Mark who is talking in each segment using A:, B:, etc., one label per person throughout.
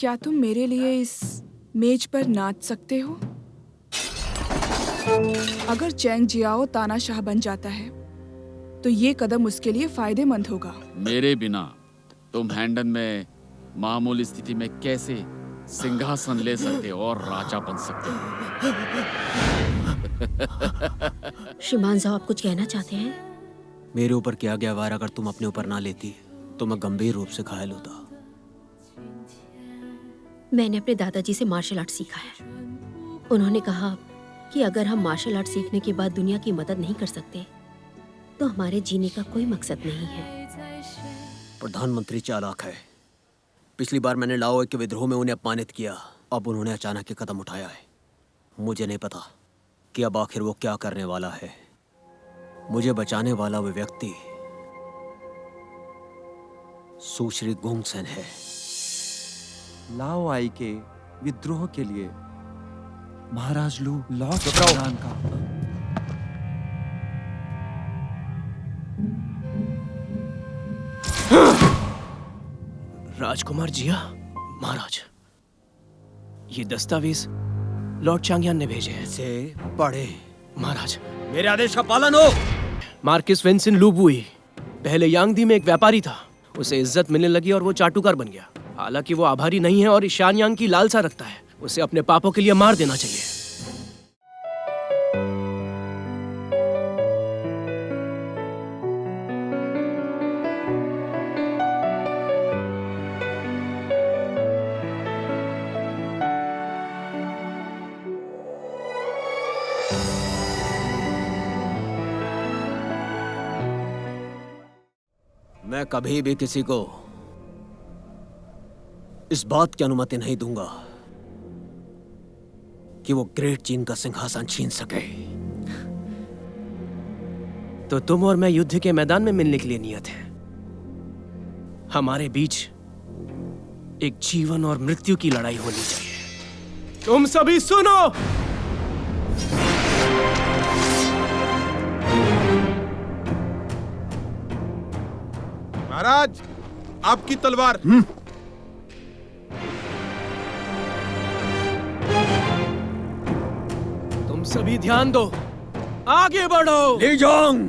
A: क्या तुम मेरे लिए इस मेज पर नाच सकते हो? अगर चैंग जियाओ तानाशाह बन जाता है तो ये कदम उसके लिए फायदेमंद होगा।
B: मेरे बिना तुम हैंडन में मामूली स्थिति में कैसे सिंहासन ले सकते हो और राजा बन सकते हो?
C: श्रीमान साहब, आप कुछ कहना चाहते हैं?
D: मेरे ऊपर किया गया वार अगर तुम अपने ऊपर ना लेती तो मैं गंभीर रूप से घायल होता।
C: मैंने अपने दादाजी से मार्शल आर्ट सीखा है। उन्होंने कहा कि अगर हम मार्शल आर्ट सीखने के बाद दुनिया की मदद नहीं कर सकते तो हमारे जीने का कोई मकसद नहीं है।
D: प्रधानमंत्री चालाक है। पिछली बार मैंने लाओ के विद्रोह में उन्हें अपमानित किया, अब उन्होंने अचानक ये कदम उठाया है। मुझे नहीं पता कि अब आखिर वो क्या करने वाला है। मुझे बचाने वाला वो व्यक्ति सुश्री गुंगसेन है।
E: लाओ आई के विद्रोह के लिए महाराज लू लॉर्ड प्रधान का
F: राजकुमार जिया, महाराज, ये दस्तावेज लॉर्ड चांगयान ने भेजे हैं।
D: से पढ़े।
F: महाराज,
D: मेरे आदेश का पालन हो।
F: मार्किस वेंसिन लुबुई पहले यांगदी में एक व्यापारी था। उसे इज्जत मिलने लगी और वो चाटुकार बन गया। हालांकि वो आभारी नहीं है और शानयांग की लालसा रखता है। उसे अपने पापों के लिए मार देना चाहिए।
D: मैं कभी भी किसी को इस बात की अनुमति नहीं दूंगा कि वो ग्रेट चीन का सिंहासन छीन सके।
F: तो तुम और मैं युद्ध के मैदान में मिलने के लिए नियत हैं। हमारे बीच एक जीवन और मृत्यु की लड़ाई होनी चाहिए। तुम सभी सुनो।
G: महाराज, आपकी तलवार।
F: तुम सभी ध्यान दो, आगे बढ़ो।
D: ली जोंग,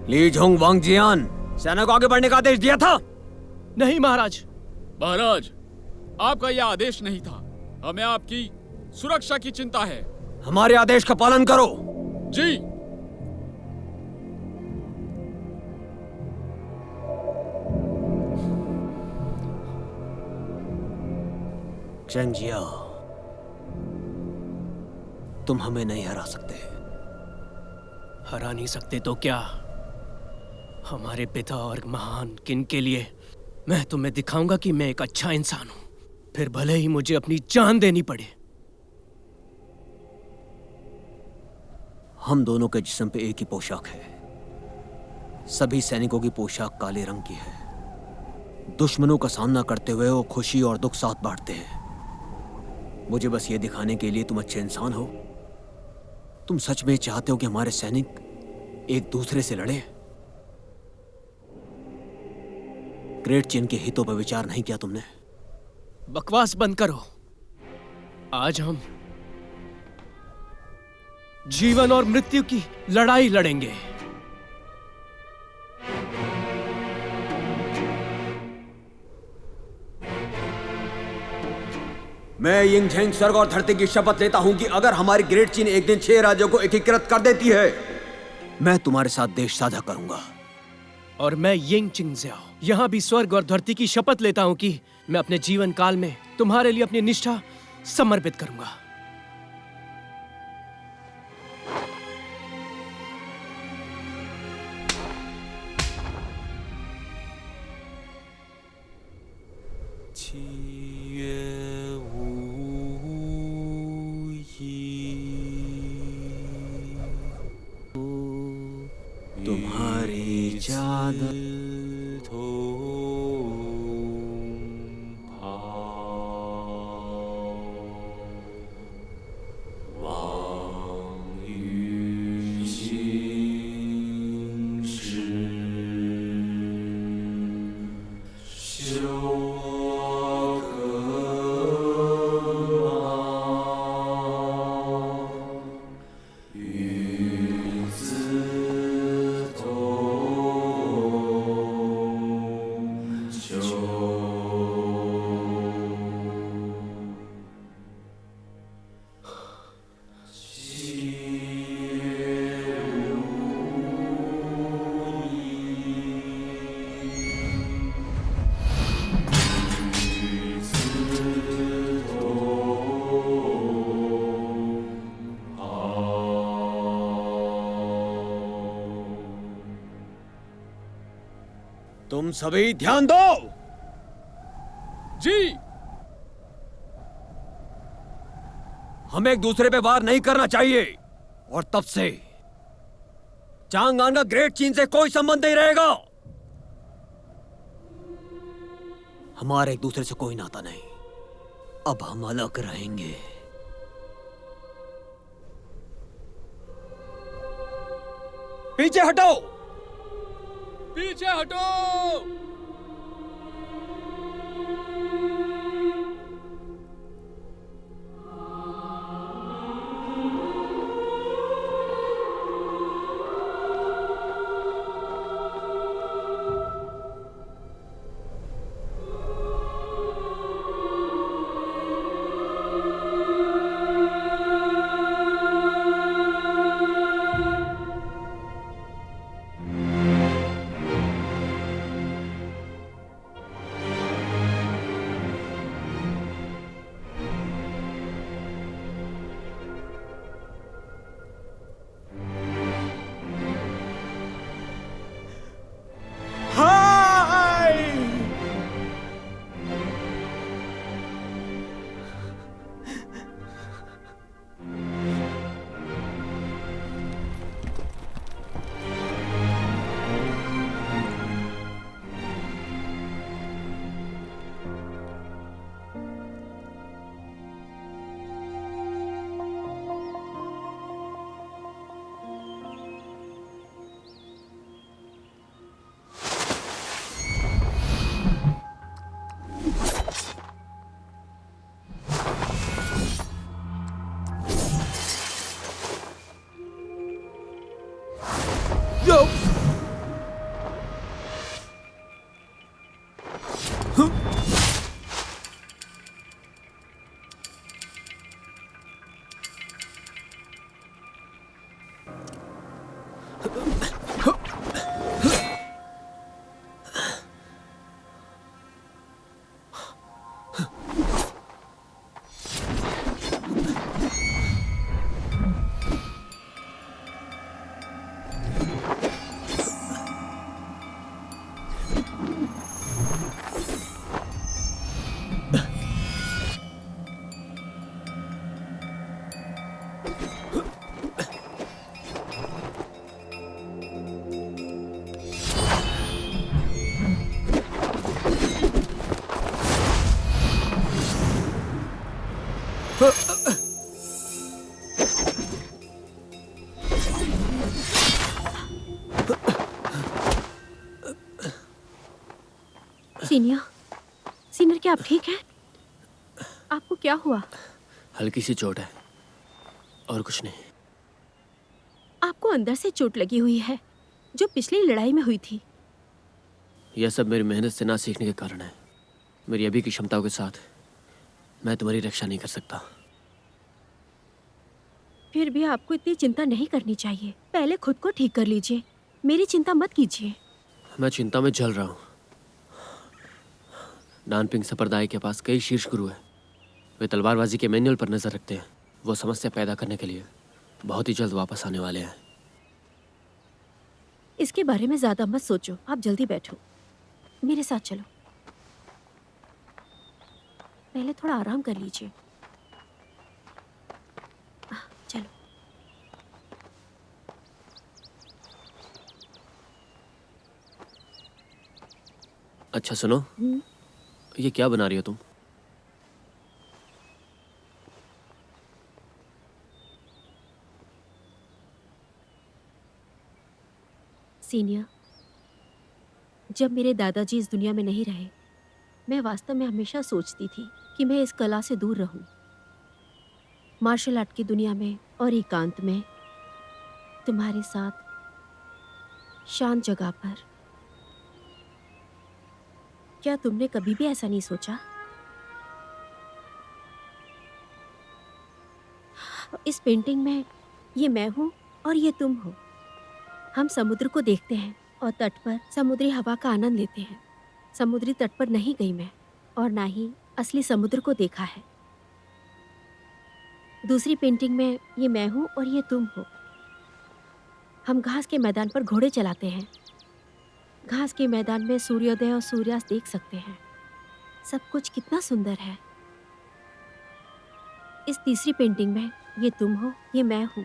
D: ली जोंग वांगजियान, सेना को आगे बढ़ने का आदेश दिया था?
F: नहीं महाराज।
B: महाराज, आपका यह आदेश नहीं था। हमें आपकी सुरक्षा की चिंता है।
D: हमारे आदेश का पालन करो।
B: जी।
D: चैंग जिया, तुम हमें नहीं हरा सकते।
F: हरा नहीं सकते तो क्या? हमारे पिता और महान किन के लिए मैं तुम्हें दिखाऊंगा कि मैं एक अच्छा इंसान हूं, फिर भले ही मुझे अपनी जान देनी पड़े।
D: हम दोनों के जिस्म पे एक ही पोशाक है। सभी सैनिकों की पोशाक काले रंग की है। दुश्मनों का सामना करते हुए वो खुशी और दुख साथ बांटते हैं। मुझे बस ये दिखाने के लिए तुम अच्छे इंसान हो। तुम सच में चाहते हो कि हमारे सैनिक एक दूसरे से लड़े? ग्रेट चीन के हितों पर विचार नहीं किया तुमने?
F: बकवास बंद करो। आज हम जीवन और मृत्यु की लड़ाई लड़ेंगे।
D: मैं यिंगझेंग स्वर्ग और धरती की शपथ लेता हूं कि अगर हमारी ग्रेट चीन एक दिन 6 राज्यों को एकीकृत कर देती है, मैं तुम्हारे साथ देश साझा करूंगा।
F: और मैं यिंग चिंगजियाओ यहां भी स्वर्ग और धरती की शपथ लेता हूं कि मैं अपने जीवन काल में तुम्हारे लिए अपनी निष्ठा समर्पित करूंगा।
D: तुम्हारी चादर तुम सभी ध्यान दो।
B: जी।
D: हमें एक दूसरे पे वार नहीं करना चाहिए, और तब से चांगआन का ग्रेट चीन से कोई संबंध नहीं रहेगा। हमारा एक दूसरे से कोई नाता नहीं। अब हम अलग रहेंगे। पीछे हटो।
B: पीछे हटो।
C: सीनियर, सीनियर क्या आप ठीक हैं? आपको क्या हुआ?
F: हल्की सी चोट है और कुछ नहीं।
C: आपको अंदर से चोट लगी हुई है जो पिछली लड़ाई में हुई थी।
F: यह सब मेरी मेहनत से ना सीखने के कारण है। मेरी अभी की क्षमताओं के साथ मैं तुम्हारी रक्षा नहीं कर सकता।
C: फिर भी आपको इतनी चिंता नहीं करनी चाहिए। पहले खुद को ठीक कर लीजिए, मेरी चिंता मत कीजिए।
F: मैं चिंता में जल रहा हूँ। नानपिंग संप्रदाय के पास कई शीर्ष गुरु हैं। वे तलवारबाजी के मैनुअल पर नजर रखते हैं। वो समस्या पैदा करने के लिए बहुत ही जल्द वापस आने वाले हैं।
C: इसके बारे में ज्यादा मत सोचो, आप जल्दी बैठो, मेरे साथ चलो। पहले थोड़ा आराम कर लीजिए। चलो।
F: अच्छा सुनो, ये क्या बना रही हो तुम?
C: सीनियर, जब मेरे दादाजी इस दुनिया में नहीं रहे, मैं वास्तव में हमेशा सोचती थी कि मैं इस कला से दूर रहूं। मार्शल आर्ट की दुनिया में और एकांत में तुम्हारे साथ शांत जगह पर। क्या तुमने कभी भी ऐसा नहीं सोचा? इस पेंटिंग में ये मैं हूं और ये तुम हो। हम समुद्र को देखते हैं और तट पर समुद्री हवा का आनंद लेते हैं। समुद्री तट पर नहीं गई मैं, और ना ही असली समुद्र को देखा है। दूसरी पेंटिंग में ये मैं हूं और ये तुम हो। हम घास के मैदान पर घोड़े चलाते हैं। घास के मैदान में सूर्योदय और सूर्यास्त देख सकते हैं। सब कुछ कितना सुंदर है। इस तीसरी पेंटिंग में ये तुम हो, ये मैं हूँ।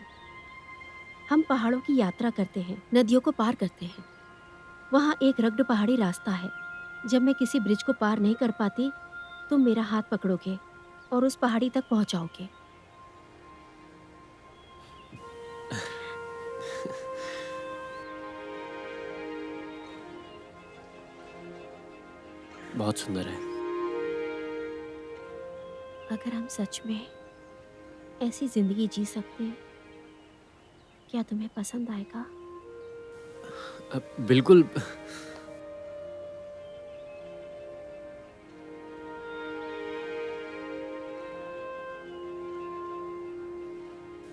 C: हम पहाड़ों की यात्रा करते हैं, नदियों को पार करते हैं। वहाँ एक रग्ड पहाड़ी रास्ता है। जब मैं किसी ब्रिज को पार नहीं कर पाती, तुम मेरा हाथ पकड़ोगे और उस पहाड़ी तक पहुँचाओगे।
F: बहुत सुंदर है।
C: अगर हम सच में ऐसी जिंदगी जी सकते हैं, क्या तुम्हें पसंद आएगा?
F: बिल्कुल।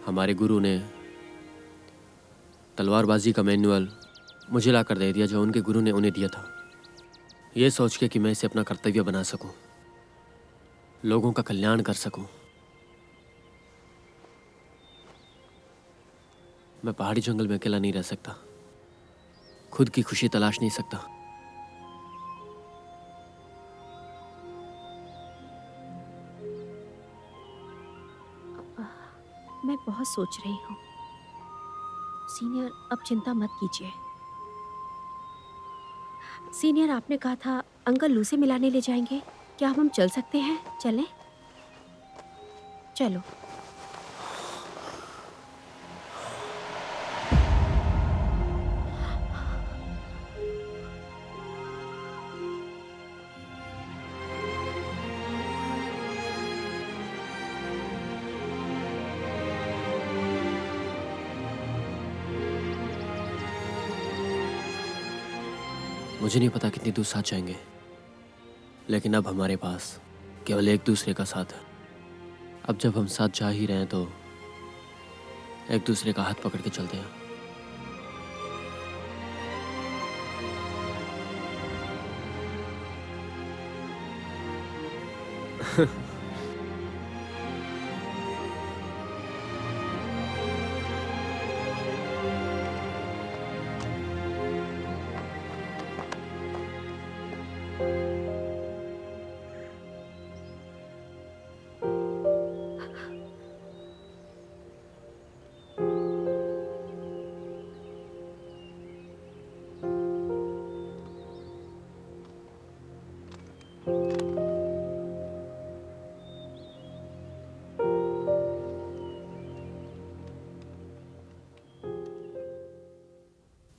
F: हमारे गुरु ने तलवारबाजी का मैनुअल मुझे ला कर दे दिया, जो उनके गुरु ने उन्हें दिया था, ये सोच के कि मैं इसे अपना कर्तव्य बना सकूं, लोगों का कल्याण कर सकूं। मैं पहाड़ी जंगल में अकेला नहीं रह सकता, खुद की खुशी तलाश नहीं सकता।
C: मैं बहुत सोच रही हूँ। सीनियर, अब चिंता मत कीजिए। सीनियर, आपने कहा था अंकल लू से मिलाने ले जाएंगे। क्या हम चल सकते हैं? चलें? चलो।
F: मुझे नहीं पता कितनी दूर साथ जाएंगे, लेकिन अब हमारे पास केवल एक दूसरे का साथ है। अब जब हम साथ जा ही रहे हैं तो एक दूसरे का हाथ पकड़ के चलते हैं।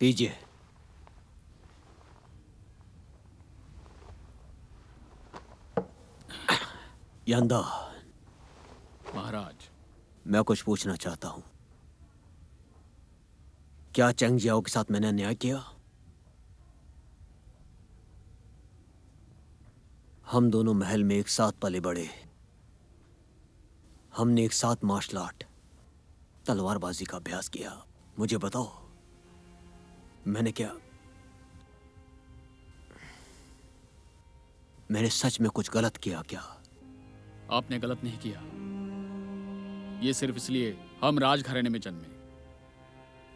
D: पीजिए। यंदा,
B: महाराज,
D: मैं कुछ पूछना चाहता हूं। क्या चेंग जियाओ के साथ मैंने अन्याय किया? हम दोनों महल में एक साथ पले बड़े। हमने एक साथ मार्शल आर्ट, तलवारबाजी का अभ्यास किया। मुझे बताओ, मैंने सच में कुछ गलत किया क्या?
B: आपने गलत नहीं किया। ये सिर्फ इसलिए हम राजघराने में जन्मे।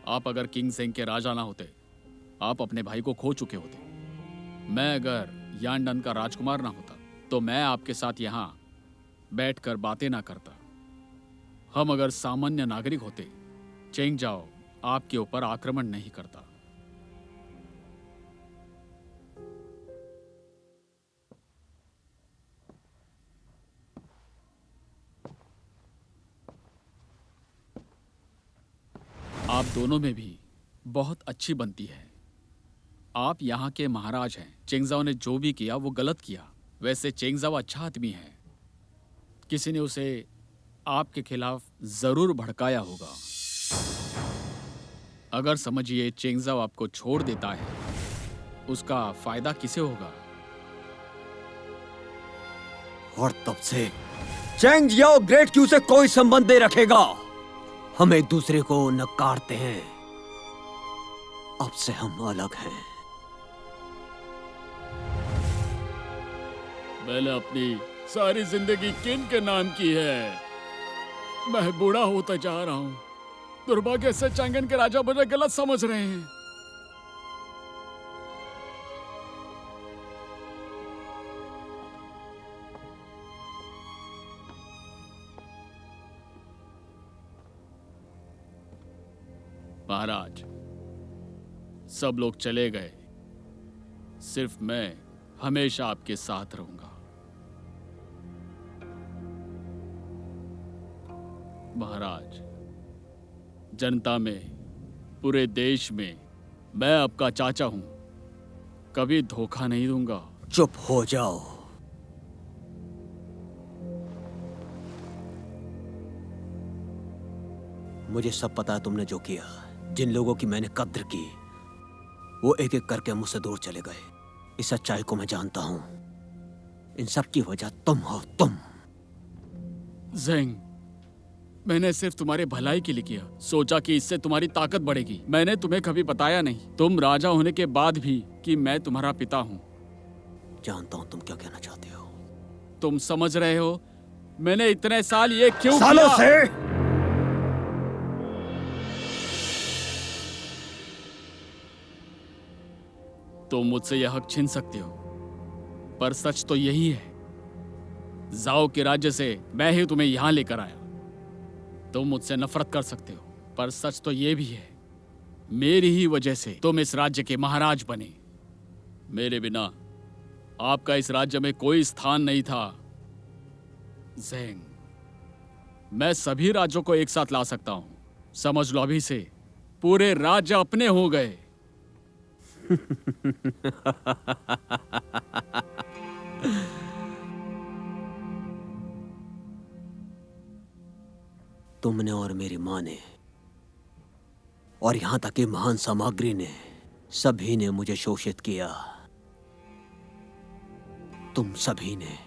B: आप अगर किंग सेंग के राजा ना होते, आप अपने भाई को खो चुके होते। मैं अगर यांडन का राजकुमार ना होता, तो मैं आपके साथ यहाँ बैठकर बातें ना करता। हम अगर सामान्य नागरिक होते, चेंग जाओ आपके ऊपर आक्रमण नहीं करता। आप दोनों में भी बहुत अच्छी बनती है। आप यहाँ के महाराज हैं। चेंगजाओ ने जो भी किया वो गलत किया। वैसे चेंगजाओ अच्छा आदमी है। किसी ने उसे आपके खिलाफ जरूर भड़काया होगा। अगर समझिए चेंगजाओ आपको छोड़ देता है, उसका फायदा किसे होगा?
D: और तब से चेंग जियाओ ग्रेट क्यू से कोई संबंध नहीं रखेगा। हम एक दूसरे को नकारते हैं। अब से हम अलग हैं।
B: मैंने अपनी सारी जिंदगी किन के नाम की है। मैं बूढ़ा होता जा रहा हूं। दुर्भाग्य से चंगन के राजा मुझे गलत समझ रहे हैं। महाराज, सब लोग चले गए, सिर्फ मैं हमेशा आपके साथ रहूंगा। महाराज, जनता में, पूरे देश में मैं आपका चाचा हूं, कभी धोखा नहीं दूंगा।
D: चुप हो जाओ। मुझे सब पता है तुमने जो किया। जिन लोगों की मैंने कद्र की, वो एक एक करके मुझसे दूर चले गए। इस सच्चाई को मैं जानता हूं। इन सब की वजह तुम हो, तुम।
B: ज़ेंग, मैंने सिर्फ तुम्हारे भलाई के लिए किया। सोचा कि इससे तुम्हारी ताकत बढ़ेगी। मैंने तुम्हें कभी बताया नहीं, तुम राजा होने के बाद भी, कि मैं तुम्हारा पिता हूं।
D: जानता हूं तुम क्या कहना चाहते हो।
B: तुम समझ रहे हो मैंने इतने साल ये क्यों
D: सालों
B: किया?
D: से
B: तुम मुझसे यह हक छीन सकते हो, पर सच तो यही है। जाओ के राज्य से मैं ही तुम्हें यहां लेकर आया। तुम मुझसे नफरत कर सकते हो, पर सच तो यह भी है, मेरी ही वजह से तुम इस राज्य के महाराज बने। मेरे बिना आपका इस राज्य में कोई स्थान नहीं था। ज़ेंग, मैं सभी राज्यों को एक साथ ला सकता हूं। समझ लो, अभी से पूरे राज्य अपने हो गए।
D: तुमने और मेरी माँ ने, और यहां तक कि महान सामग्री ने, सभी ने मुझे शोषित किया। तुम सभी ने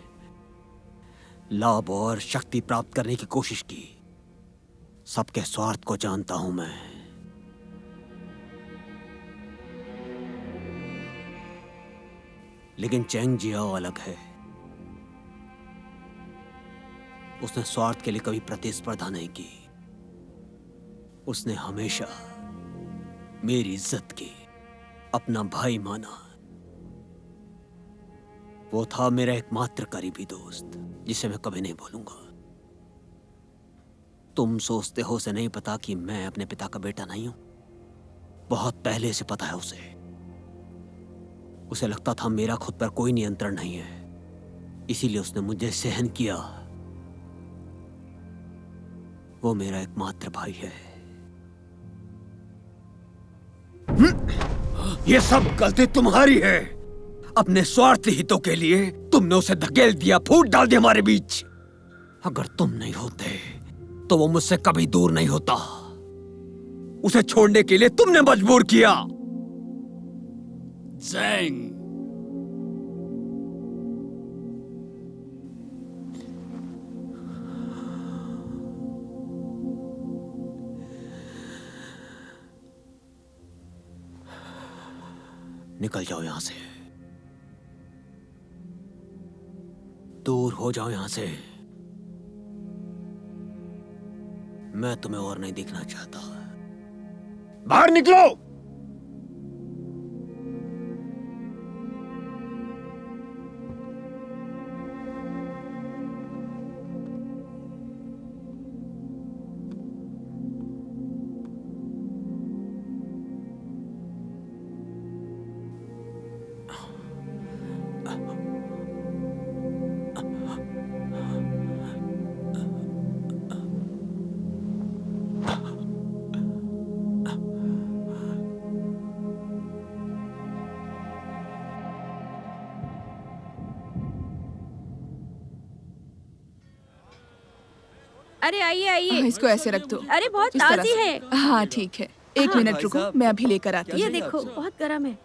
D: लाभ और शक्ति प्राप्त करने की कोशिश की। सबके स्वार्थ को जानता हूं मैं। लेकिन चेंग जियाओ अलग है। उसने स्वार्थ के लिए कभी प्रतिस्पर्धा नहीं की। उसने हमेशा मेरी इज्जत की, अपना भाई माना। वो था मेरा एकमात्र करीबी दोस्त, जिसे मैं कभी नहीं भूलूंगा। तुम सोचते हो उसे नहीं पता कि मैं अपने पिता का बेटा नहीं हूं? बहुत पहले से पता है उसे। उसे लगता था मेरा खुद पर कोई नियंत्रण नहीं है, इसीलिए उसने मुझे सहन किया। वो मेरा एकमात्र भाई है। ये सब गलती तुम्हारी है। अपने स्वार्थ हितों के लिए तुमने उसे धकेल दिया, फूट डाल दिया हमारे बीच। अगर तुम नहीं होते तो वो मुझसे कभी दूर नहीं होता। उसे छोड़ने के लिए तुमने मजबूर किया।
B: ज़ेंग,
D: निकल जाओ यहां से, दूर हो जाओ यहां से। मैं तुम्हें और नहीं देखना चाहता। बाहर निकलो।
C: अरे आइए आइए।
A: इसको ऐसे रख दो।
C: अरे बहुत
A: इस तरह
C: ताजी
A: से।
C: है।
A: हाँ ठीक है, एक मिनट रुको, मैं अभी लेकर आती
C: ये
A: हूँ।
C: देखो बहुत गर्म है,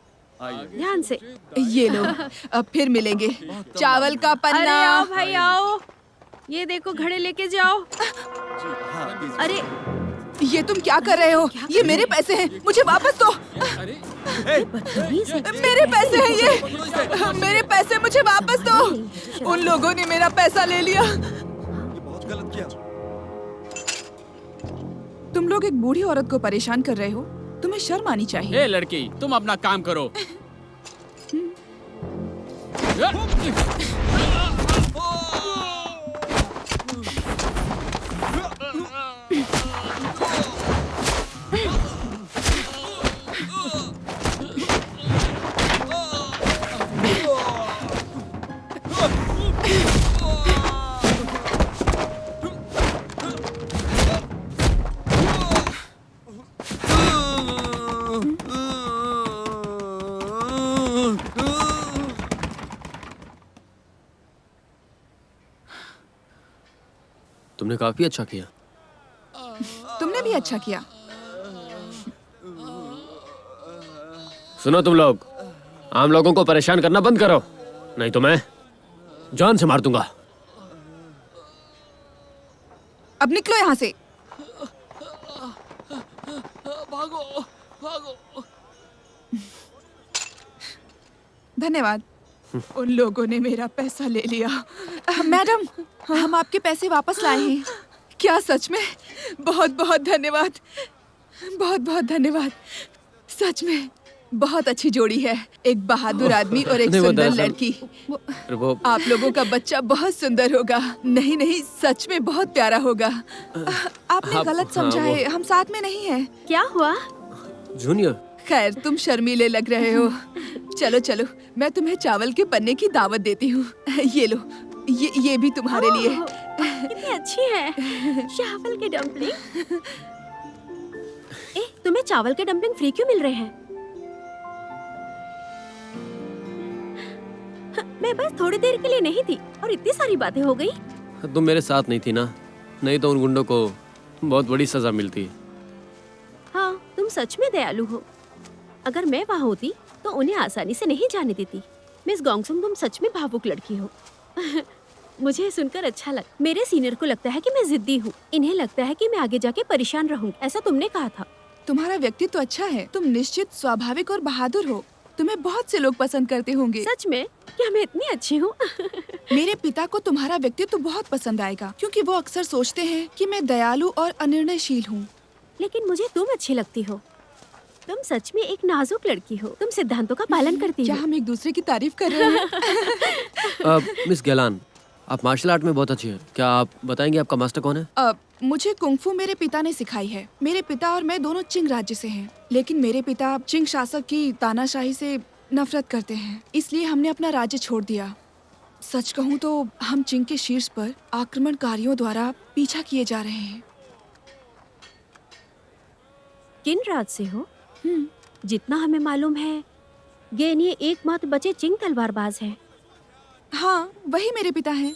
C: ध्यान से।
A: ये लो, अब फिर मिलेंगे। चावल का
C: अरे
A: पन्ना।
C: आओ भाई आओ, ये देखो घड़े लेके जाओ। अरे
A: ये तुम क्या कर रहे हो? ये मेरे पैसे हैं, मुझे वापस दो।
C: बदतमीज है।
A: मेरे पैसे हैं ये, मेरे पैसे मुझे वापस दो। उन लोगों ने मेरा पैसा ले लिया।
E: बहुत गलत किया।
A: तुम लोग एक बूढ़ी औरत को परेशान कर रहे हो, तुम्हें शर्म आनी चाहिए।
B: ए लड़की, तुम अपना काम करो।
F: तुमने काफी अच्छा किया।
A: तुमने भी अच्छा किया।
F: सुनो तुम लोग, आम लोगों को परेशान करना बंद करो, नहीं तो मैं जान से मार दूंगा।
A: अब निकलो यहाँ से।
B: भागो भागो।
A: धन्यवाद। उन लोगों ने मेरा पैसा ले लिया। मैडम, हम आपके पैसे वापस लाए हैं। क्या सच में? बहुत बहुत धन्यवाद, बहुत बहुत धन्यवाद। सच में बहुत अच्छी जोड़ी है, एक बहादुर आदमी और एक
F: नहीं, वो
A: सुंदर
F: दरअसल-
A: लड़की।
F: वो
A: आप लोगों का बच्चा बहुत सुंदर होगा। नहीं नहीं, सच में बहुत प्यारा होगा। आपने
F: हाँ,
A: गलत
F: हाँ,
A: समझा
F: वो-
A: है, हम साथ में नहीं हैं।
C: क्या हुआ?
F: जूनियर,
A: खैर, तुम शर्मीले लग रहे हो। चलो चलो, मैं तुम्हें चावल के पन्ने की दावत देती हूँ। ये लो, ये भी तुम्हारे लिए।
C: ओह, कितनी अच्छी है चावल के डम्पलिंग। ए, तुम्हें चावल के डम्पलिंग फ्री क्यों मिल रहे हैं? मैं बस थोड़ी देर के लिए नहीं थी और इतनी सारी बातें हो गई।
F: तुम मेरे साथ नहीं थी ना, नहीं तो उन गुंडों को बहुत बड़ी सजा मिलती है।
C: हाँ, तुम सच में दयालु हो। अगर मैं वहाँ होती तो उन्हें आसानी से नहीं जाने देती। मिस गोंगसुम, तुम सच में भावुक लड़की हो। मुझे सुनकर अच्छा लगा। मेरे सीनियर को लगता है कि मैं जिद्दी हूँ, इन्हें लगता है कि मैं आगे जाके परेशान रहूंगी, ऐसा तुमने कहा था।
A: तुम्हारा व्यक्तित्व तो अच्छा है। तुम निश्चित स्वाभाविक और बहादुर हो। तुम्हें बहुत से लोग पसंद करते होंगे।
C: सच में? क्या मैं इतनी अच्छी हूँ?
A: मेरे पिता को तुम्हारा व्यक्तित्व तो बहुत पसंद आएगा, क्योंकि वो अक्सर सोचते हैं कि मैं दयालु और अनिर्णयशील हूँ।
C: लेकिन मुझे तुम अच्छी लगती हो। तुम सच में एक नाजुक लड़की हो। तुम सिद्धांतों का पालन करती
A: क्या
C: हो।
A: हम एक दूसरे की तारीफ कर रहे हैं?
F: मिस गैलान, आप मार्शल आर्ट में बहुत अच्छी हैं। क्या आप बताएंगे आपका मास्टर कौन है?
A: मुझे कुंफू मेरे पिता ने सिखाई है। मेरे पिता और मैं दोनों चिंग राज्य से हैं, लेकिन मेरे पिता चिंग शासक की तानाशाही से नफरत करते हैं, इसलिए हमने अपना राज्य छोड़ दिया। सच कहूँ तो हम चिंग के शीर्ष पर आक्रमणकारियों द्वारा पीछा किए जा रहे हैं।
C: किन राज से हो? जितना हमें मालूम है, गेनिये एकमात्र बचे चिंग तलवारबाज हैं।
A: हाँ, वही मेरे पिता हैं।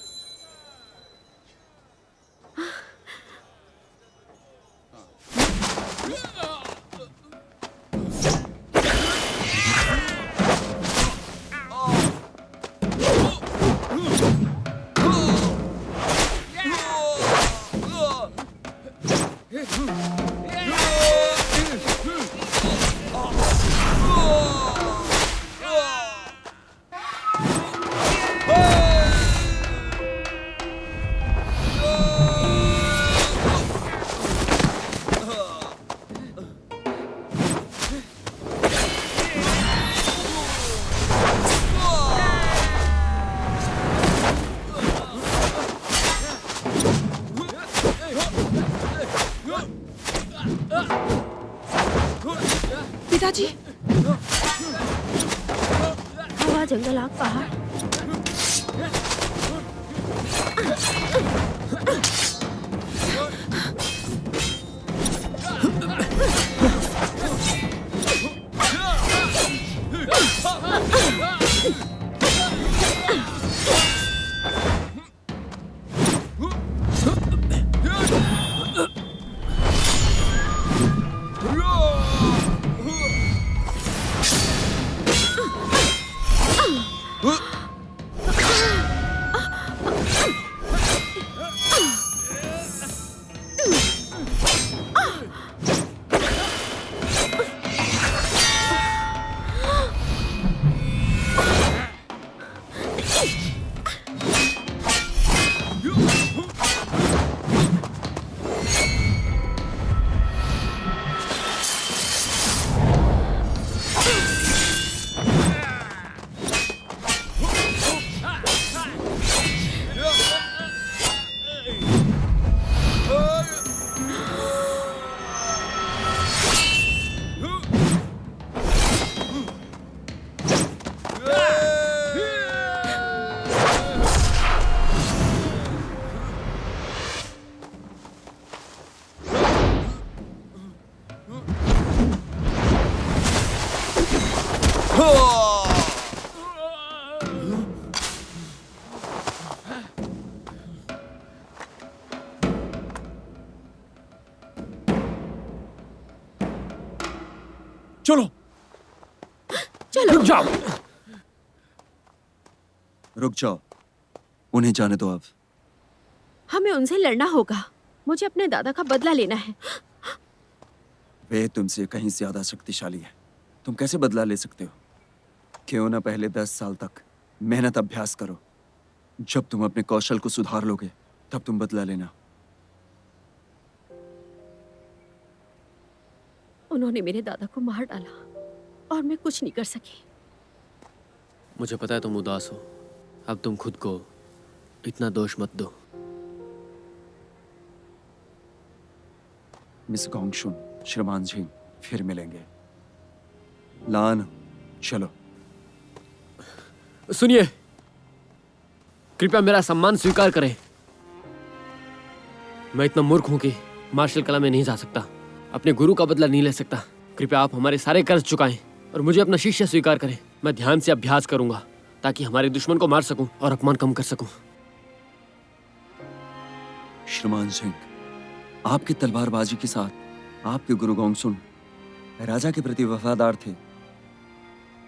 A: पिताजी,
C: हवा, जंगल, आग, पहाड़। चलो।
E: रुक जाओ, उन्हें जाने दो अब।
C: हमें उनसे लड़ना होगा। मुझे अपने दादा का बदला लेना है।
E: वे तुमसे कहीं ज्यादा शक्तिशाली है। तुम कैसे बदला ले सकते हो? क्यों ना पहले 10 साल तक मेहनत अभ्यास करो। जब तुम अपने कौशल को सुधार लोगे तब तुम बदला लेना।
C: उन्होंने मेरे दादा को मार डाला और मैं कुछ नहीं कर सकी।
F: मुझे पता है तुम उदास हो। अब तुम खुद को इतना दोष मत दो।
E: मिस गोंगशुन, श्रीमान जी फिर मिलेंगे। लान, चलो।
F: सुनिए, कृपया मेरा सम्मान स्वीकार करें। मैं इतना मूर्ख हूं कि मार्शल कला में नहीं जा सकता, अपने गुरु का बदला नहीं ले सकता। कृपया आप हमारे सारे कर्ज चुकाएं और मुझे अपना शिष्य स्वीकार करें। मैं ध्यान से अभ्यास करूंगा ताकि हमारे दुश्मन को मार सकूं और अपमान कम कर सकूं।
E: श्रीमान सिंह, आपकी तलवारबाजी के साथ आपके गुरु गोंगसुन राजा के प्रति वफादार थे,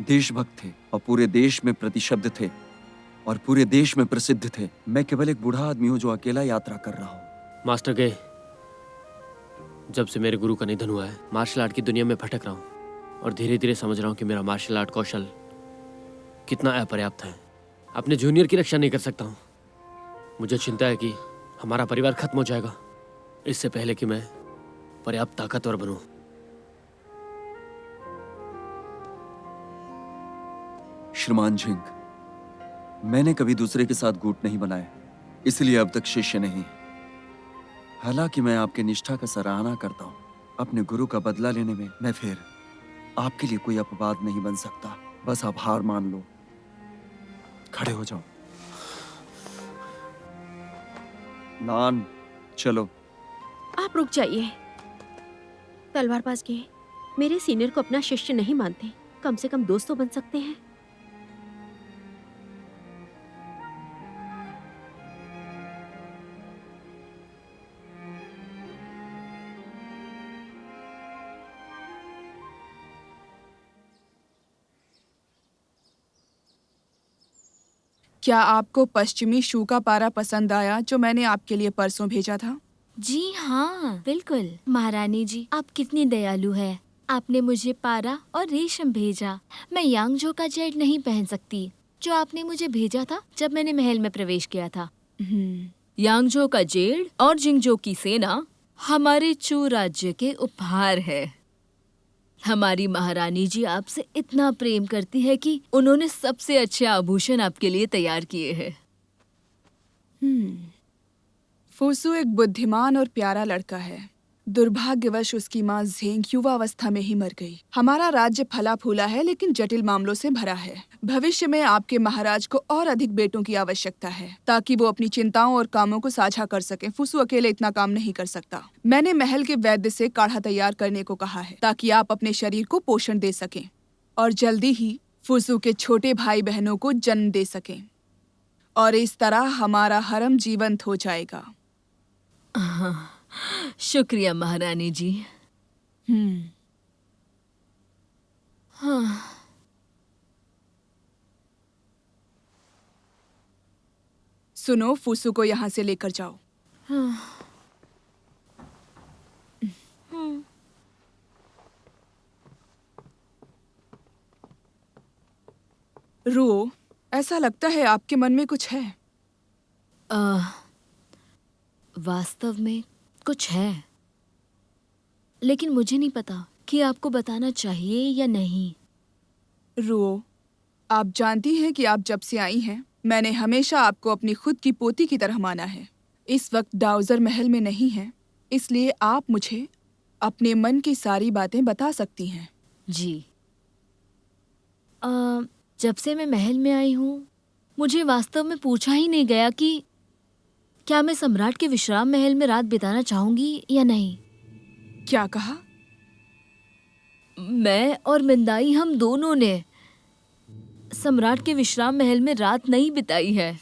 E: देशभक्त थे और पूरे देश में प्रतिशब्द थे और पूरे देश में प्रसिद्ध थे। मैं केवल एक बूढ़ा आदमी हूं जो अकेला यात्रा कर रहा हूं।
F: मास्टर गे, जब से मेरे गुरु का निधन हुआ है, मार्शल आर्ट की दुनिया में भटक रहा हूं और धीरे धीरे समझ रहा हूं कि मेरा मार्शल आर्ट कौशल कितना अपर्याप्त है। अपने जूनियर की रक्षा नहीं कर सकता हूं। मुझे चिंता है कि हमारा परिवार खत्म हो जाएगा इससे पहले कि मैं पर्याप्त ताकतवर बनूं।
E: श्रीमान झिंग, मैंने कभी दूसरे के साथ गुट नहीं बनाए, इसलिए अब तक शिष्य नहीं। हालांकि मैं आपके निष्ठा का सराहना करता हूं, अपने गुरु का बदला लेने में मैं फिर आपके लिए कोई अपवाद नहीं बन सकता। बस आप हार मान लो। खड़े हो जाओ। नान, चलो।
C: आप रुक जाइए। तलवारबाज के मेरे सीनियर को अपना शिष्य नहीं मानते, कम से कम दोस्त तो बन सकते हैं।
A: क्या आपको पश्चिमी शू का पारा पसंद आया जो मैंने आपके लिए परसों भेजा था?
H: जी हाँ, बिल्कुल। महारानी जी, आप कितनी दयालु है। आपने मुझे पारा और रेशम भेजा। मैं यांगजो का जेड नहीं पहन सकती जो आपने मुझे भेजा था जब मैंने महल में प्रवेश किया था। यांगजो का जेड और जिंगजो की सेना हमारे चू राज्य के उपहार है। हमारी महारानी जी आपसे इतना प्रेम करती है कि उन्होंने सबसे अच्छे आभूषण आपके लिए तैयार किए हैं।
A: फूसू एक बुद्धिमान और प्यारा लड़का है। दुर्भाग्यवश उसकी माँ झेंग युवावस्था में ही मर गई। हमारा राज्य फला फूला है लेकिन जटिल मामलों से भरा है। भविष्य में आपके महाराज को और अधिक बेटों की आवश्यकता है ताकि वो अपनी चिंताओं और कामों को साझा कर सकें। फूसू अकेले इतना काम नहीं कर सकता। मैंने महल के वैद्य से काढ़ा तैयार करने को कहा है ताकि आप अपने शरीर को पोषण दे सकें और जल्दी ही फूसू के छोटे भाई बहनों को जन्म दे सकें और इस तरह हमारा हरम जीवंत हो जाएगा।
H: शुक्रिया महारानी जी। हाँ।
A: सुनो, फूसू को यहाँ से लेकर जाओ। रुओ, ऐसा लगता है आपके मन में कुछ है।
H: वास्तव में कुछ है, लेकिन मुझे नहीं पता कि आपको बताना चाहिए या नहीं।
A: रुओ, आप जानती हैं कि आप जब से आई हैं मैंने हमेशा आपको अपनी खुद की पोती की तरह माना है। इस वक्त डाउजर महल में नहीं है, इसलिए आप मुझे अपने मन की सारी बातें बता सकती हैं।
H: जी। जब से मैं महल में आई हूँ मुझे वास्तव में पूछा ही नहीं गया कि क्या मैं सम्राट के विश्राम महल में रात बिताना चाहूंगी या नहीं।
A: क्या कहा?
H: मैं और मिंदाई हम दोनों ने सम्राट के विश्राम महल में रात नहीं बिताई है।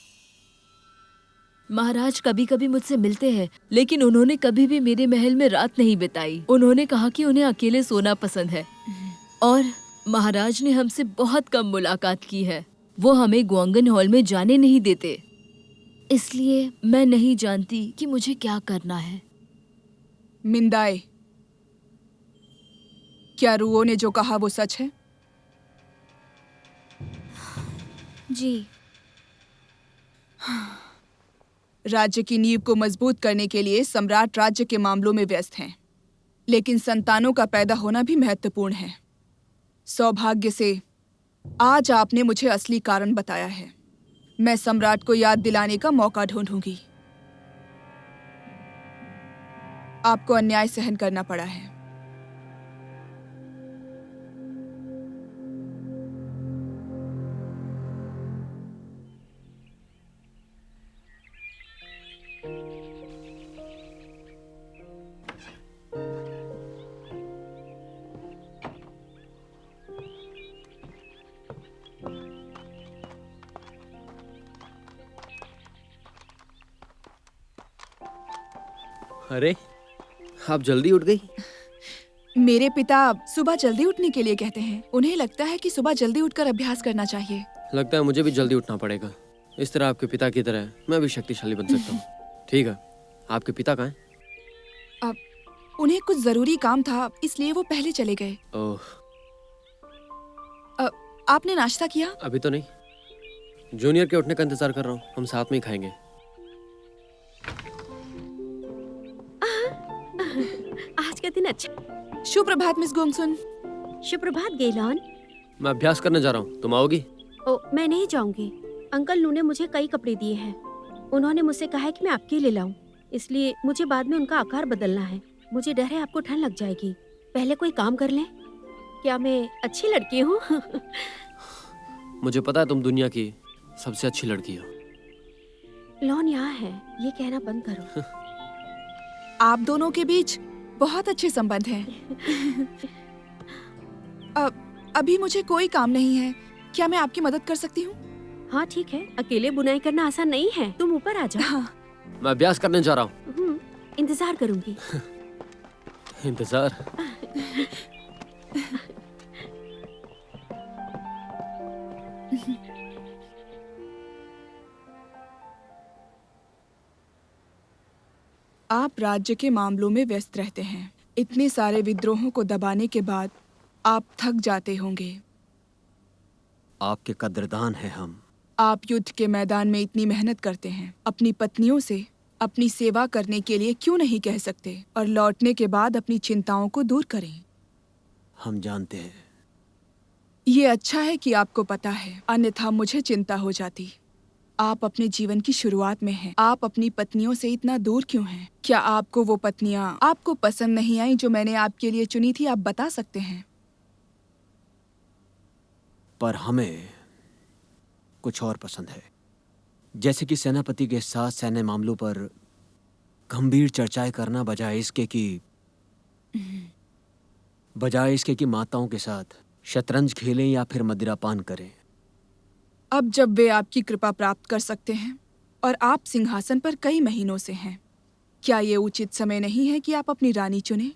H: महाराज कभी कभी मुझसे मिलते हैं लेकिन उन्होंने कभी भी मेरे महल में रात नहीं बिताई। उन्होंने कहा कि उन्हें अकेले सोना पसंद है और महाराज ने हमसे बहुत कम मुलाकात की है। वो हमें ग्वांगन हॉल में जाने नहीं देते, इसलिए मैं नहीं जानती कि मुझे क्या करना है।
A: मिंदाए, क्या रुओ ने जो कहा वो सच है?
H: जी।
A: राज्य की नींव को मजबूत करने के लिए सम्राट राज्य के मामलों में व्यस्त हैं, लेकिन संतानों का पैदा होना भी महत्वपूर्ण है। सौभाग्य से आज आपने मुझे असली कारण बताया है। मैं सम्राट को याद दिलाने का मौका ढूंढूंगी। आपको अन्याय सहन करना पड़ा है।
F: अरे, आप जल्दी उठ गई।
A: मेरे पिता सुबह जल्दी उठने के लिए कहते हैं। उन्हें लगता है कि सुबह जल्दी उठकर अभ्यास करना चाहिए।
F: लगता है मुझे भी जल्दी उठना पड़ेगा। इस तरह आपके पिता की तरह मैं भी शक्तिशाली बन सकता हूँ। ठीक है, आपके पिता कहाँ हैं?
A: अब उन्हें कुछ जरूरी काम था, इसलिए वो पहले चले गए।
F: ओह,
A: आपने नाश्ता किया?
F: अभी तो नहीं। जूनियर के उठने का इंतजार कर रहा हूँ। हम साथ में ही खाएंगे।
C: आज का दिन अच्छा।
A: शुभ प्रभात मिस गोंगसुन।
C: शुभ प्रभात गेलॉन।
F: मैं अभ्यास करने जा रहा हूँ, तुम आओगी?
C: ओ, मैं नहीं जाऊंगी। अंकल नू ने मुझे कई कपड़े दिए हैं। उन्होंने मुझसे कहा है कि मैं आपके लिए लाऊं, इसलिए मुझे बाद में उनका आकार बदलना है। मुझे डर है आपको ठंड लग जाएगी। पहले कोई काम कर लें। क्या मैं अच्छी लड़की हूँ?
F: मुझे पता है तुम दुनिया की सबसे अच्छी लड़की हो।
C: लॉन यहाँ है, ये कहना बंद करो।
A: आप दोनों के बीच बहुत अच्छे संबंध हैं। अभी मुझे कोई काम नहीं है। क्या मैं आपकी मदद कर सकती हूँ?
C: हाँ ठीक है, अकेले बुनाई करना आसान नहीं है। तुम ऊपर आ जाओ।
A: हाँ।
F: मैं अभ्यास करने जा रहा हूँ।
C: इंतजार करूंगी।
F: इंतजार?
A: आप राज्य के मामलों में व्यस्त रहते हैं। इतने सारे विद्रोहों को दबाने के बाद आप थक जाते होंगे।
D: आपके कद्रदान हैं हम।
A: आप युद्ध के मैदान में इतनी मेहनत करते हैं। अपनी पत्नियों से अपनी सेवा करने के लिए क्यों नहीं कह सकते और लौटने के बाद अपनी चिंताओं को दूर करें?
D: हम जानते हैं।
A: ये अच्छा है कि आपको पता है, अन्यथा मुझे चिंता हो जाती। आप अपने जीवन की शुरुआत में हैं। आप अपनी पत्नियों से इतना दूर क्यों हैं? क्या आपको वो पत्नियां आपको पसंद नहीं आई जो मैंने आपके लिए चुनी थी? आप बता सकते हैं।
D: पर हमें कुछ और पसंद है। जैसे कि सेनापति के साथ सैन्य मामलों पर गंभीर चर्चाएं करना बजाय इसके कि माताओं के साथ शतरंज खेलें या फिर मदिरापान करें।
A: अब जब वे आपकी कृपा प्राप्त कर सकते हैं और आप सिंहासन पर कई महीनों से हैं, क्या ये उचित समय नहीं है कि आप अपनी रानी चुनें?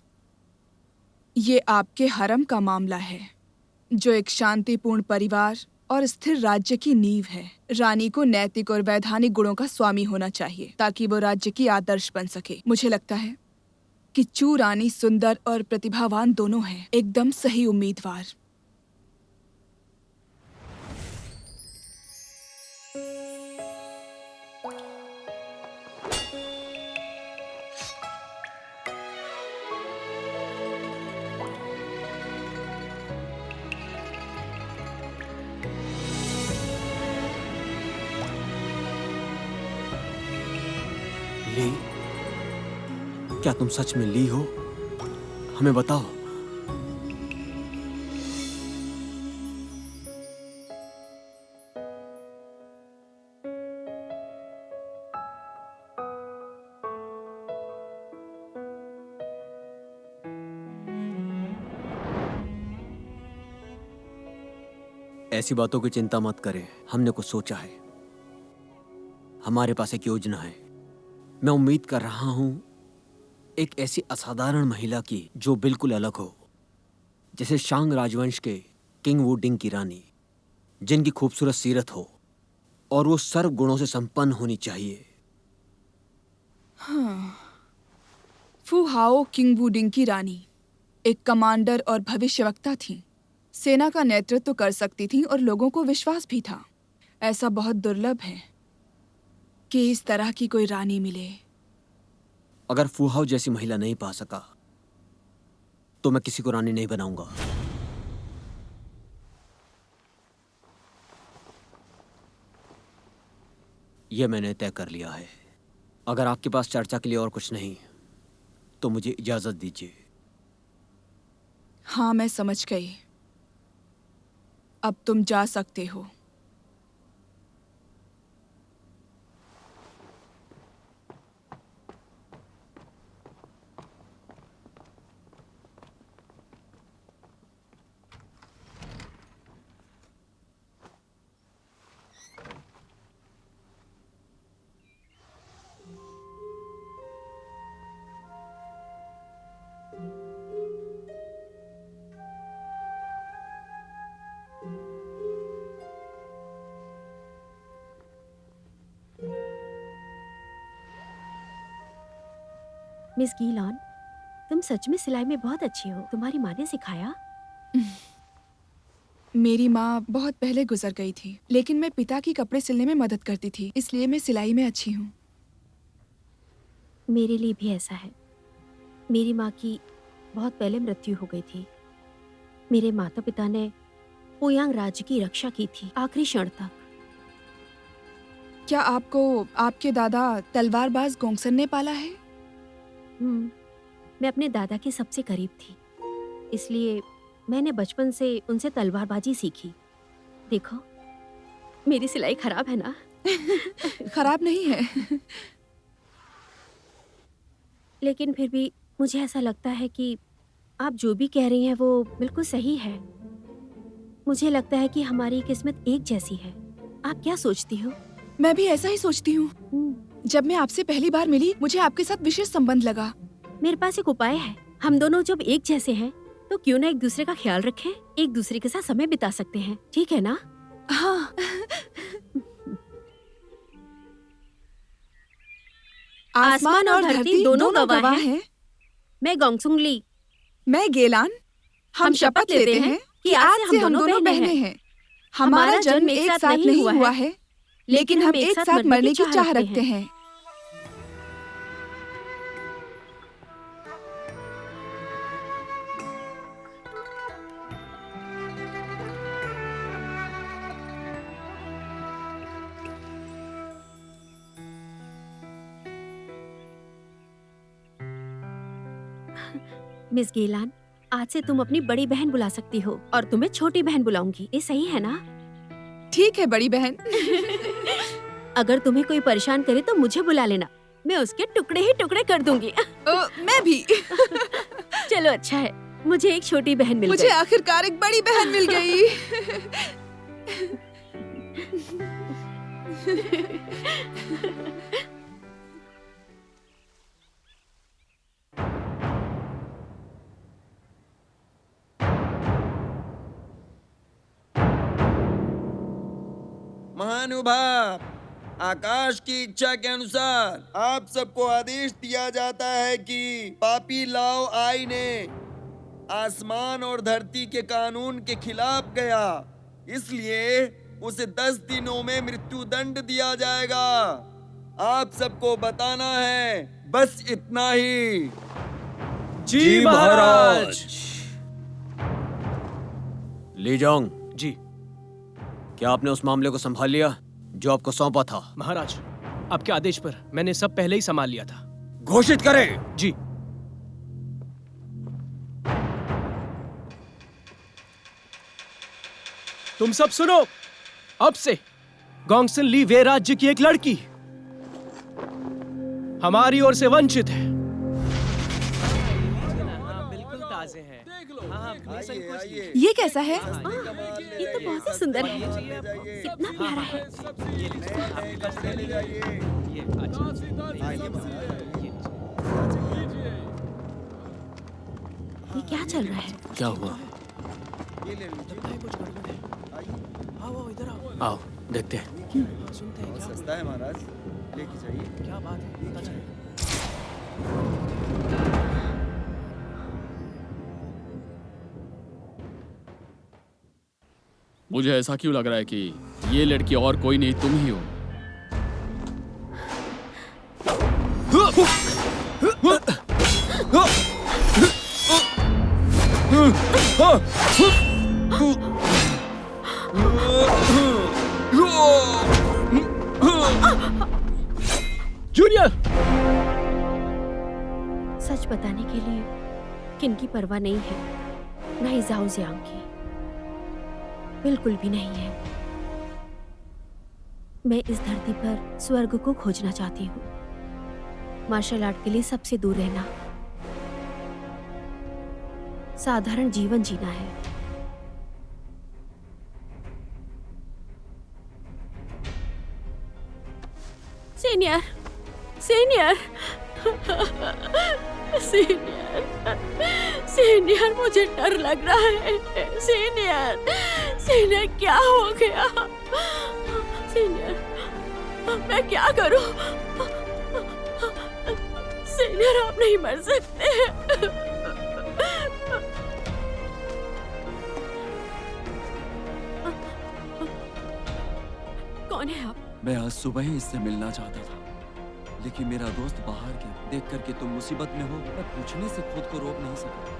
A: ये आपके हरम का मामला है, जो एक शांतिपूर्ण परिवार और स्थिर राज्य की नींव है। रानी को नैतिक और वैधानिक गुणों का स्वामी होना चाहिए ताकि वो राज्य की आदर्श बन सके। मुझे लगता है कि चू रानी सुंदर और प्रतिभावान दोनों हैं, एकदम सही उम्मीदवार।
D: ली, क्या तुम सच में ली हो? हमें बताओ। ऐसी बातों की चिंता मत करें, हमने कुछ सोचा है। हमारे पास एक योजना है। मैं उम्मीद कर रहा हूं एक ऐसी असाधारण महिला की जो बिल्कुल अलग हो, जैसे शांग राजवंश के किंग वुडिंग की रानी, जिनकी खूबसूरत सीरत हो और वो सर्व गुणों से संपन्न होनी चाहिए।
A: फू हाओ किंग वुडिंग की रानी एक कमांडर और भविष्यवक्ता थी। सेना का नेतृत्व कर सकती थी और लोगों को विश्वास भी था। ऐसा बहुत दुर्लभ है कि इस तरह की कोई रानी मिले।
D: अगर फूहाओ जैसी महिला नहीं पा सका तो मैं किसी को रानी नहीं बनाऊंगा। यह मैंने तय कर लिया है। अगर आपके पास चर्चा के लिए और कुछ नहीं तो मुझे इजाजत दीजिए।
A: हाँ, मैं समझ गई। अब तुम जा सकते हो।
C: मिस गीलान, तुम सच में सिलाई में बहुत अच्छी हो। तुम्हारी माँ ने सिखाया?
A: मेरी माँ बहुत पहले गुजर गई थी, लेकिन मैं पिता की कपड़े सिलने में मदद करती थी, इसलिए मैं सिलाई में अच्छी हूँ।
C: मेरे लिए भी ऐसा है। मेरी माँ की बहुत पहले मृत्यु हो गई थी। मेरे माता पिता ने ओयांग राज्य की रक्षा की थी आखिरी क्षण तक।
A: क्या आपको आपके दादा तलवारबाज गोंगसन ने पाला है?
C: मैं अपने दादा के सबसे करीब थी, इसलिए मैंने बचपन से उनसे तलवारबाजी सीखी। देखो, मेरी सिलाई खराब है ना?
A: खराब नहीं है।
C: लेकिन फिर भी मुझे ऐसा लगता है कि आप जो भी कह रही हैं वो बिल्कुल सही है। मुझे लगता है कि हमारी किस्मत एक जैसी है। आप क्या सोचती हो?
A: मैं भी ऐसा ही सोचती हूँ। जब मैं आपसे पहली बार मिली, मुझे आपके साथ विशेष संबंध लगा।
C: मेरे पास एक उपाय है। हम दोनों जब एक जैसे हैं, तो क्यों ना एक दूसरे का ख्याल रखें, एक दूसरे के साथ समय बिता सकते हैं, ठीक है ना?
A: हाँ।
C: आसमान और धरती दोनों गवाह हैं। मैं गोंगसुंग ली।
A: मैं गेलान। हम शपथ लेते हैं कि आज से हम दोनों बहनें हैं। हमारा जन्म एक साथ नहीं हुआ है, लेकिन हम एक साथ मरने की चाह रखते हैं।
C: मिस गेलान, आज से तुम अपनी बड़ी बहन बुला सकती हो और तुम्हें छोटी बहन बुलाऊंगी। ये सही है ना?
A: ठीक है बड़ी बहन।
C: अगर तुम्हें कोई परेशान करे तो मुझे बुला लेना, मैं उसके टुकड़े ही टुकड़े कर दूंगी।
A: मैं भी।
C: चलो अच्छा है, मुझे एक छोटी बहन मिल गई।
A: मुझे आखिरकार एक बड़ी बहन मिल गई।
E: महानुभाव, आकाश की इच्छा के अनुसार आप सबको आदेश दिया जाता है कि पापी लाओ आई ने आसमान और धरती के कानून के खिलाफ गया, इसलिए उसे 10 दिनों में मृत्यु दंड दिया जाएगा। आप सबको बताना है, बस इतना ही।
F: जी महाराज।
D: लीजोंग,
F: जी
D: क्या आपने उस मामले को संभाल लिया जो आपको सौंपा था?
F: महाराज, आपके आदेश पर मैंने सब पहले ही संभाल लिया था।
D: घोषित करें।
F: जी। तुम सब सुनो, अब से गोंगसन ली वे राज्य की एक लड़की हमारी ओर से वंचित है। बिल्कुल ताजे हैं।
A: ये कैसा है?
C: ये तो बहुत ही सुंदर है। कितना प्यारा है। ये क्या चल रहा है?
D: क्या हुआ?
E: ये ले लीजिए।
F: लगता है कुछ गड़बड़ है।
E: आइए।
F: आओ इधर आओ। आओ देखते हैं। हाँ, सुनते हैं
E: बहुत
F: क्या
E: सस्ता है महाराज, लेके जाइए।
F: क्या बात है, पता चले।
B: मुझे ऐसा क्यों लग रहा है कि ये लड़की और कोई नहीं, तुम ही हो।
F: जूनियर!
C: सच बताने के लिए किनकी परवाह नहीं है, न ही जाओ जियांग की, बिल्कुल भी नहीं है। मैं इस धरती पर स्वर्ग को खोजना चाहती हूँ। मार्शल आर्ट के लिए सबसे दूर रहना, साधारण जीवन जीना है। सीनियर, सीनियर, सीनियर, सीनियर, मुझे डर लग रहा है। सीनियर, सीनियर, क्या हो गया? सीनियर, मैं क्या करूं? सीनियर, आप नहीं मर सकते। कौन है आप?
E: मैं आज सुबह ही इससे मिलना चाहता था, लेकिन मेरा दोस्त बाहर गया। देख करके तुम मुसीबत में हो, मैं पूछने से खुद को रोक नहीं सका।